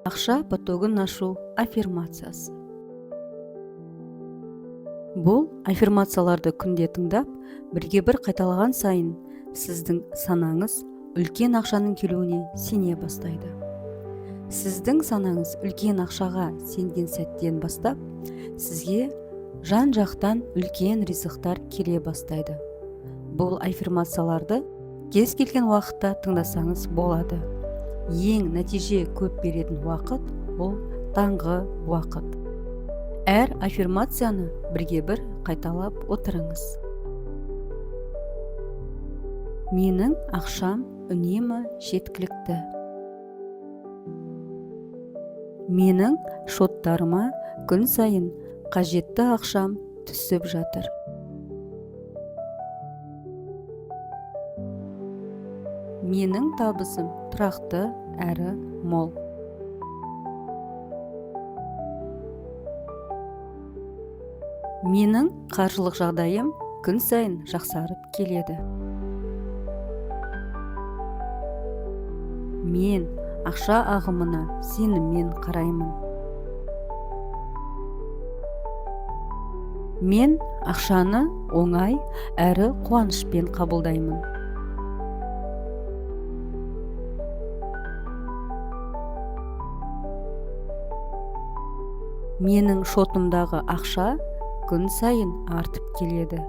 Ақша потогын ашу аффирмациясы. Бұл аффирмацияларды күнде тыңдап, бірге бір қайталаған сайын сіздің санаңыз үлкен ақшаның келуіне сене бастайды. Сіздің санаңыз үлкен ақшаға сенген сәттен бастап, сізге жан жақтан үлкен ризықтар келе бастайды. Бұл аффирмацияларды кез келген уақытта тыңдасаңыз болады. Ең нәтиже көп беретін уақыт ол таңғы уақыт. Әр аффирмацияны бірге бір қайталап отырыңыз. Менің ақшам үнемі жеткілікті. Менің шоттарыма күн сайын қажетті ақшам түсіп жатыр. Менің табысым тұрақты әрі мол. Менің қаржылық жағдайым күн сайын жақсарып келеді. Мен ақша ағымына сеніммен қараймын. Мен ақшаны оңай әрі қуанышпен қабылдаймын. Менің шотымдағы ақша күн сайын артып келеді.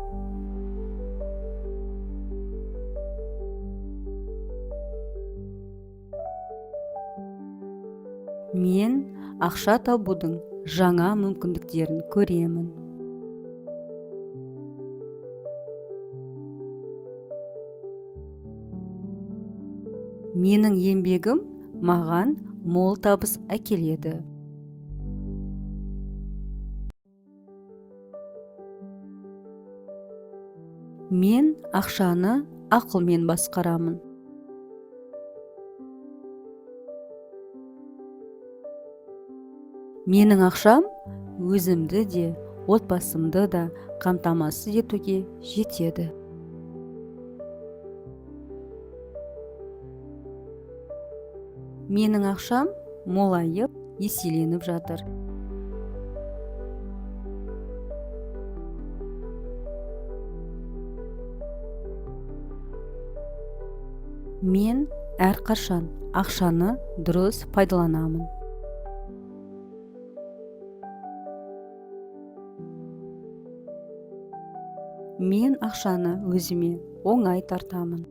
Мен ақша табудың жаңа мүмкіндіктерін көремін. Менің еңбегім маған мол табыс әкеледі. Мен ақшаны ақылмен басқарамын. Менің ақшам өзімді де, отбасымды да қамтамасыз етуге жетеді. Менің ақшам молайып, еселеніп жатыр. Мен әрқашан ақшаны дұрыс пайдаланамын. Мен ақшаны өзіме оңай тартамын.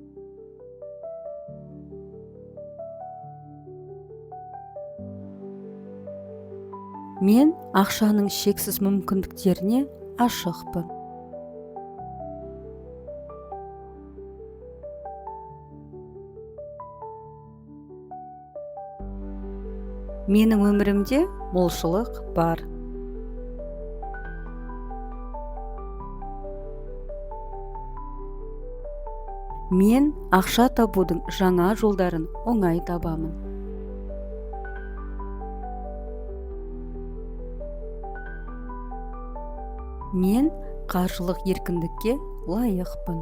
Мен ақшаның шексіз мүмкіндіктеріне ашықпын. Менің өмірімде молшылық бар. Мен ақша табудың жаңа жолдарын оңай табамын. Мен қаржылық еркіндікке лайықпын.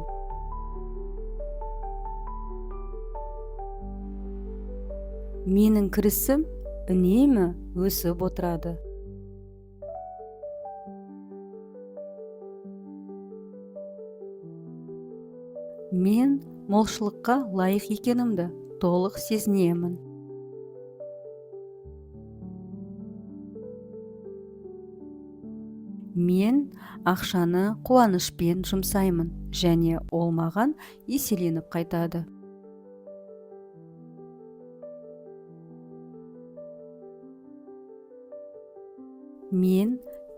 Менің кірісім үнемі өсіп отырады. Мен молшылыққа лайық екенімді толық сезінемін. Мен ақшаны қуанышпен жұмсаймын, және ол маған еселеніп қайтады. Мен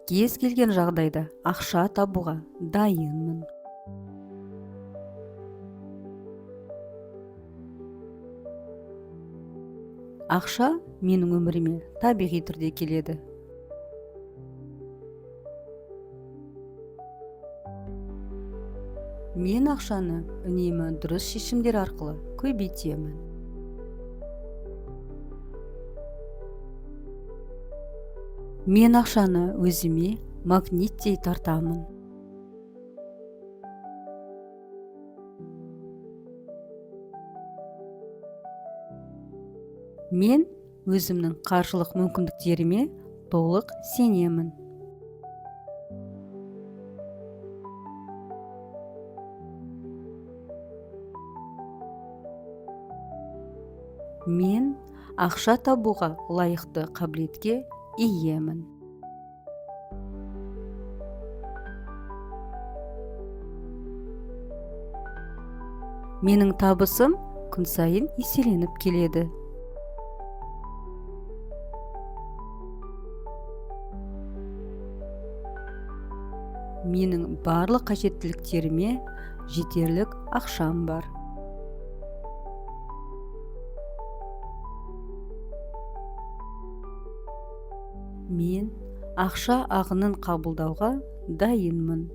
кез келген жағдайда ақша табуға дайынмын. Ақша менің өміріме табиғи түрде келеді. Мен ақшаны үнемі дұрыс шешімдер арқылы көбейтемін. Мен ақшаны өзіме магниттей тартамын. Мен өзімнің қаржылық мүмкіндіктеріме толық сенемін. Мен ақша табуға лайықты қабілетке иемін. Менің табысым күн сайын еселеніп келеді. Менің барлық қажеттіліктеріме жетерлік ақшам бар. Мен ақша ағынын қабылдауға дайынмын.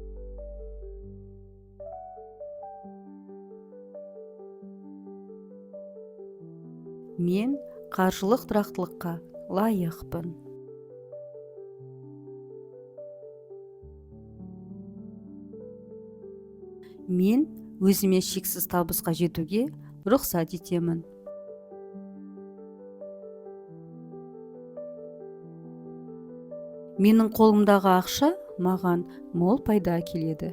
Мен қаржылық тұрақтылыққа лайықпын. Мен өзіме шексіз табысқа жетуге рұқсат етемін. Менің қолымдағы ақша маған мол пайда әкеледі.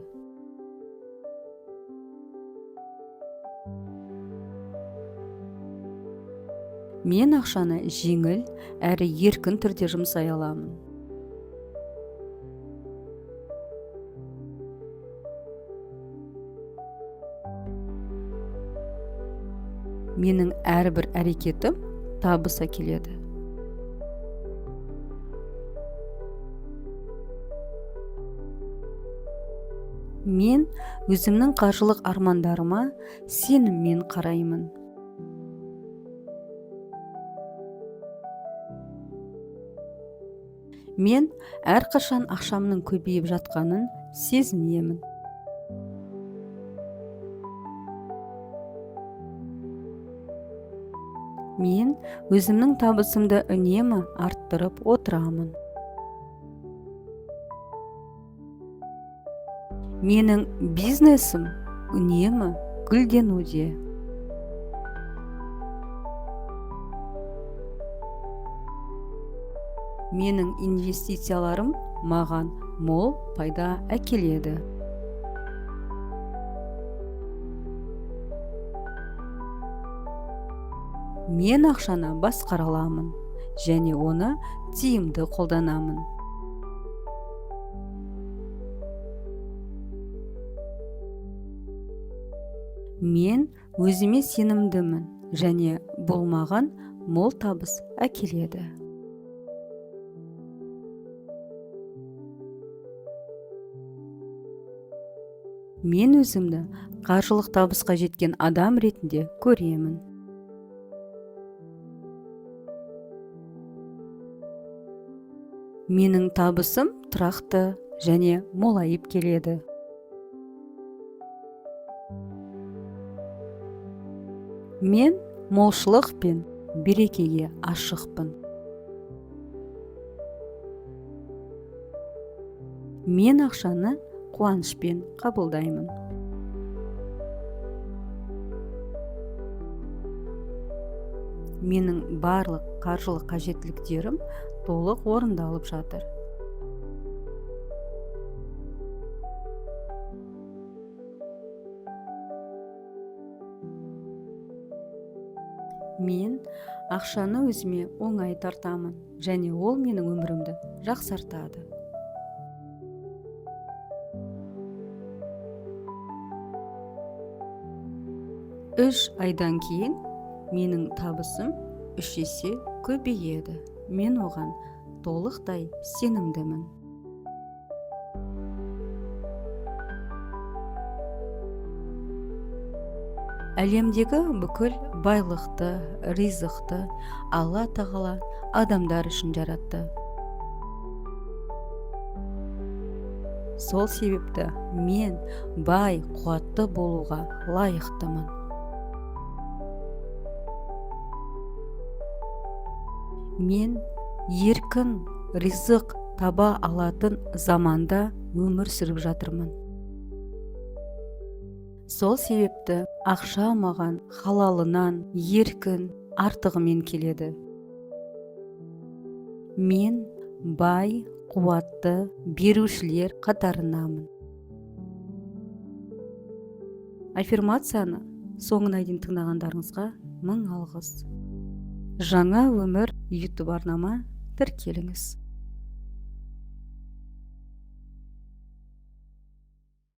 Мен ақшаны жеңіл әрі еркін түрде жұмсай аламын. Менің әрбір әрекетім табыс әкеледі. Мен өзімнің қаржылық армандарыма сеніммен қараймын. Мен әрқашан ақшамның көбейіп жатқанын сезінемін. Мен өзімнің табысымды үнемі арттырып отырамын. Менің бизнесім үнемі гүлденуде. Менің инвестицияларым маған мол пайда әкеледі. Мен ақшаны басқара аламын және оны тиімді қолданамын. Мен өзіме сенімдімін және бұл маған мол табыс әкеледі. Мен өзімді қаржылық табысқа жеткен адам ретінде көремін. Менің табысым тұрақты және молайып келеді. Мен молшылық пен берекеге ашықпын. Мен ақшаны қуанышпен қабылдаймын. Менің барлық қаржылық қажеттіліктерім толық орындалып жатыр. Мен ақшаны өзіме оңай тартамын және ол менің өмірімді жақсартады. 3 айдан кейін менің табысым 3 есе көбейеді. Мен оған толықтай сенімдімін. Әлемдегі бүкіл байлықты, ризықты Алла тағала адамдар үшін жаратты. Сол себепті мен бай, қуатты болуға лайықтымын. Мен еркін ризық таба алатын заманда өмір сүріп жатырмын. Сол себепті ақша маған халалынан еркін артығымен келеді. Мен бай, қуатты берушілер қатарынамын. Аффирмацияны соңына дейін тыңдағандарыңызға мың алғыс. Жаңа өмір YouTube арнама тіркеліңіз.